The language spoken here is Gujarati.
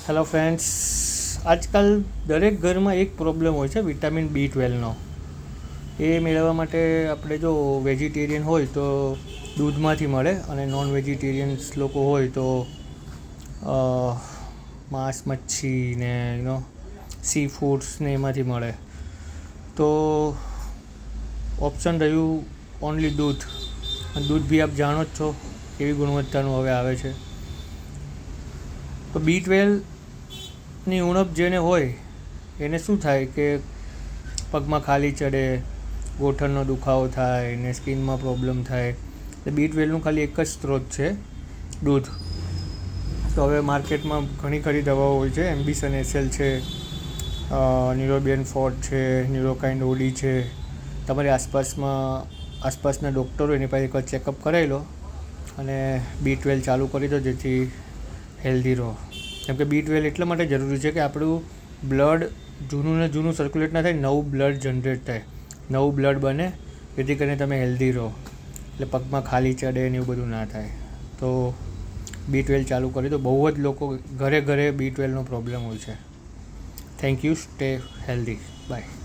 હેલો ફ્રેન્ડ્સ, આજકાલ દરેક ઘરમાં એક પ્રોબ્લેમ હોય છે વિટામિન B12નો. એ મેળવવા માટે આપણે જો વેજીટેરિયન હોય તો દૂધમાંથી મળે, અને નોન વેજીટેરિયન્સ લોકો હોય તો માંસ, મચ્છી ને સી ફૂડ્સ ને એમાંથી મળે. તો ઓપ્શન રહ્યું ઓનલી દૂધ. દૂધ બી આપ જાણો જ છો કેવી ગુણવત્તાનું હવે આવે છે. તો B12ની ઉણપ જેને હોય એને શું થાય કે પગમાં ખાલી ચડે, ગોઠણનો દુખાવો થાય ને સ્કિનમાં પ્રોબ્લેમ થાય. એટલે B12નું ખાલી એક જ સ્ત્રોત છે દૂધ. તો હવે માર્કેટમાં ઘણી ખરી દવાઓ હોય છે, એમ્બિશન SL છે, ન્યુરોબિયન ફોર્ટ છે, ન્યુરોકાઇન OD છે. તમારી આસપાસના ડૉક્ટર હોય એની પાસે એકવાર ચેકઅપ કરાવી લો અને B12 ચાલુ કરી દો, જેથી હેલ્ધી રહો. કેમ કે B12 એટલા માટે જરૂરી છે કે આપણું બ્લડ જૂનું ને જૂનું સર્ક્યુલેટ ના થાય, નવું બ્લડ જનરેટ થાય, નવું બ્લડ બને, જેથી કરીને તમે હેલ્ધી રહો. એટલે પગમાં ખાલી ચડે ને એવું બધું ના થાય. તો B12 ચાલુ કરી દો. બહુ જ લોકો ઘરે B12નો પ્રોબ્લેમ હોય છે. Thank you. Stay healthy. By.